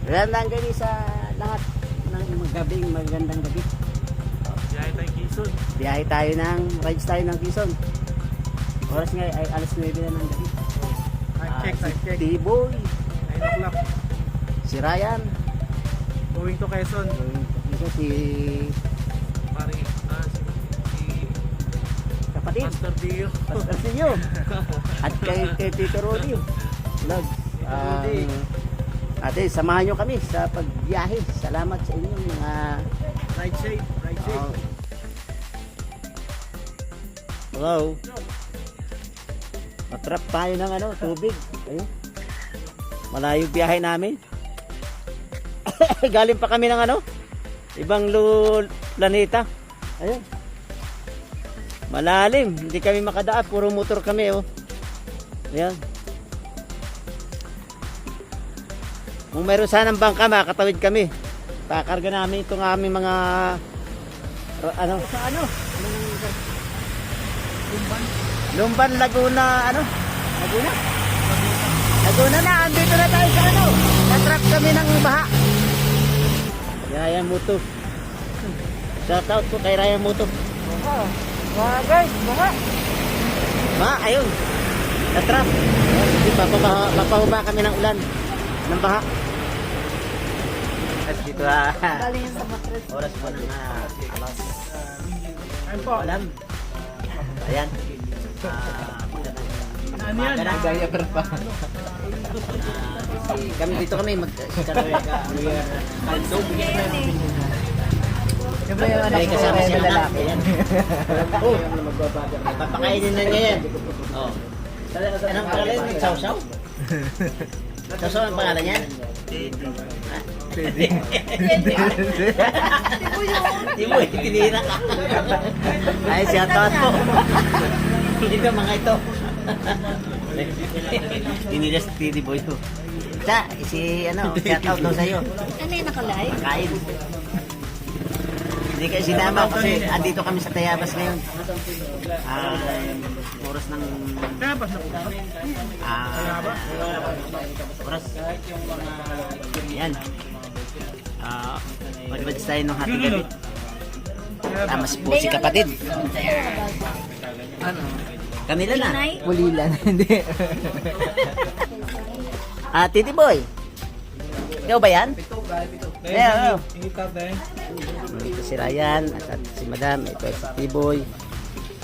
Magandang gabi sa lahat ng magandang gabi. Biyahe tayo Quezon. Biyahe tayo rides tayo ng Quezon. Oras nga ay alas 9 na ng gabi. Time check. T-Boy, 9 o'clock. si Ryan, Going to Quezon. ito si Pare, si kapatid, Master Dio. Pastor Sinyo, at kay Tito Rudy. Vlog. Ate, samahan nyo kami sa pagbiyahe. Salamat sa inyong mga Ride safe. hello. Matrap tayo ng tubig. Ayun. Malayo biyahe namin. Galing pa kami ng ibang planeta. Ayun. Malalim. Hindi kami makadaan. Puro motor kami. Ayan. Kung mayroon sanang bangka, makakatawid kami. Pakarga namin itong aming mga sa Lumban, Laguna, Laguna na, andito na tayo sa natrap kami ng baha. Ryan Muto. Shout out po kay Ryan Muto. Mga guys, Ayun. Natrap. Papahuma kami ng ulan. Ng baha. At dito oras po ng alas. Ayun po. Alam. Ayan. Ano yan? Gaya pa. Kami dito kami may kasama siya lalaki yan. Papakainin na niya yan. Anong pangalan niya? Chow-chow? Chow-chow ang pangalan niya? Timo, tinira ka. Ay, shoutout po. Ito mga ito. Tinira si Titi Boy. Shoutout daw sa'yo. Ano yung nakalive? Kain. Hindi kayo sinama kasi andito kami sa Tayabas ngayon. Oras ng Tayabas na po. oras. Yan. Mag-rides tayo ng hating gabi. Tamas po si kapatid. Kanila na. Pulilan. Hindi. Titi Boy. Ikaw ba yan? Yeah, ito si Ryan at si Madam. Ito si T-Boy.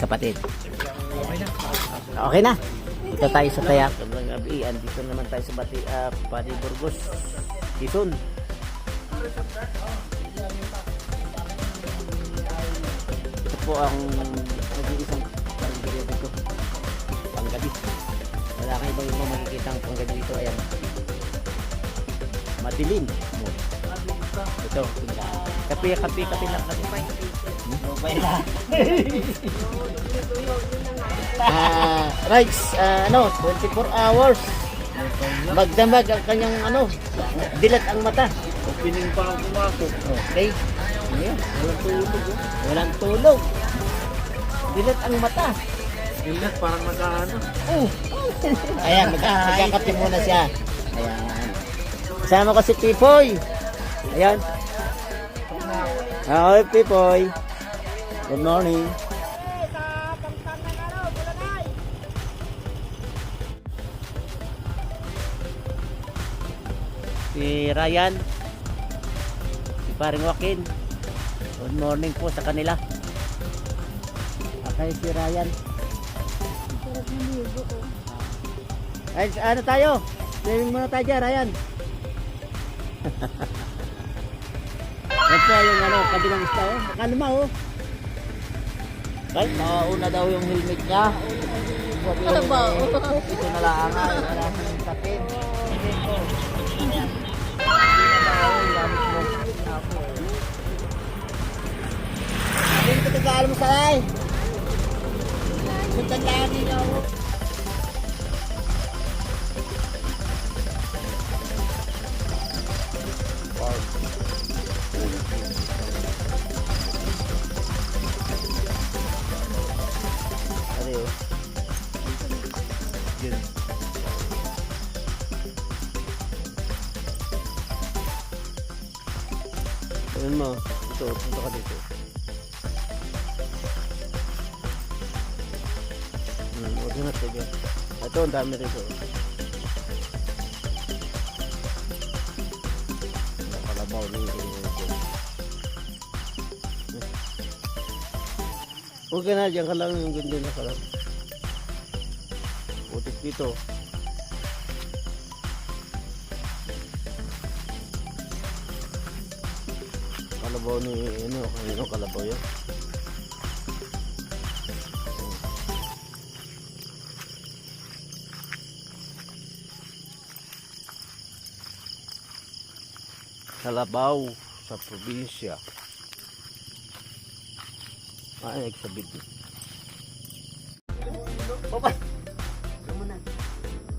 Kapatid. Okay na. Ito tayo sa Tayak. Sobrang gabi. Andito naman tayo sa Padi Burgos. Quezon. Ito po ang nag-iisang panggabi ko. Panggabi. Wala kang ibang makikita ang panggabi dito. Ayan. Madilim. Ito. Kapi lang. Rides, 24 hours. Magdamag ang kanyang dilat ang mata. Piling pa ang pumasok. Okay. Ayan. Walang tulog. Dilat ang mata. Ilat parang nag-ano. Ayan, magkakape muna siya. Ayan. Kasama ko si Pipoy. Ayan. Hi, Pipoy. Good morning. Si Ryan. Si Paring Joaquin. Good morning po sa kanila. Okay, si Ryan. Ay, tayo? Swimming muna tayo dyan, Ryan. Yan po yung kabilang isla. Makaluma Kahit nakauna daw yung helmet niya. Ano ba? Ito na lang wala nang sakit. Dito tagaan mo salay. Sundan lang niyo. Ayun mo. Ito, punta ka dito. Huwag na ito. Ito, ang dami rito. Nakalabaw ni huwag ka na, dyan ka lang yung ganda na ka lang. Putik dito. Kalabaw ni, kanino kalabaw yun? Kalabaw sa probinsya. Ay, nagsabit din. Babay! Muna.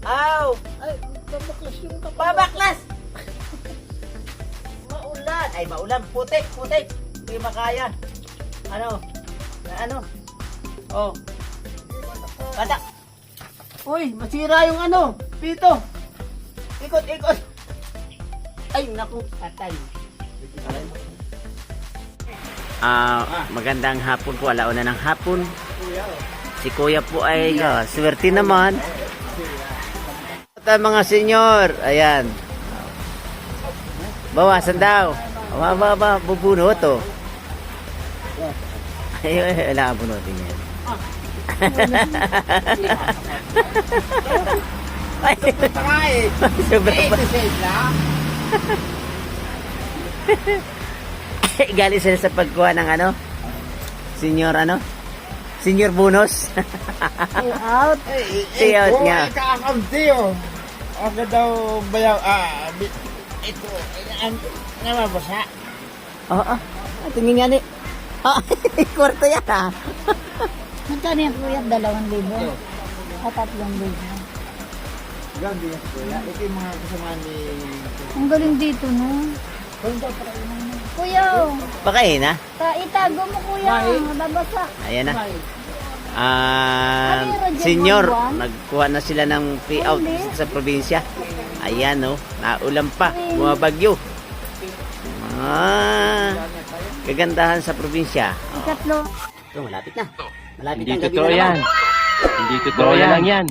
Aw! Ay, babaklas yung kapal. Babaklas! Maulan! Ay, maulan. Putik, putik. Hindi makaya. Ano? Oh. Batak! Uy, masira yung pito. Ikot, ikot. Ay, naku, patay. Magandang hapon po, alauna ng hapon. Si Kuya po ay swerte naman. At mga senyor, ayan. Bawasan daw. Baba, bubunot to. Ay, wala bunutin yan. Ay, sobra pa. Galing sila sa pagkuha ng Senior bonus. Out. Stay out niya. Ikakamtiyo. Ako daw bayaw, ito, namabasa. Oo. Tingin nga ni. Kwarto yan Magkano yan kuya? 2,000? O 3,000? Gandi yan kuya. Ito yung mga kasama ni... Ang galing dito, no? Kuya, Baka na. itago mo kuya. Mababasa. Ayan na. Senior, nagkuha na sila ng payout sa probinsya. Ayan naulan pa, bumabagyo. Kagandahan sa probinsya. Ikatlo. Ito, malapit na. Malapit Hindi ang gabi totoo na yan. naman. Hindi totoo yan. Lang yan.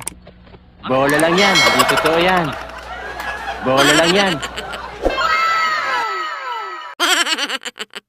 Bola lang yan. Hindi totoo yan. Bola lang yan.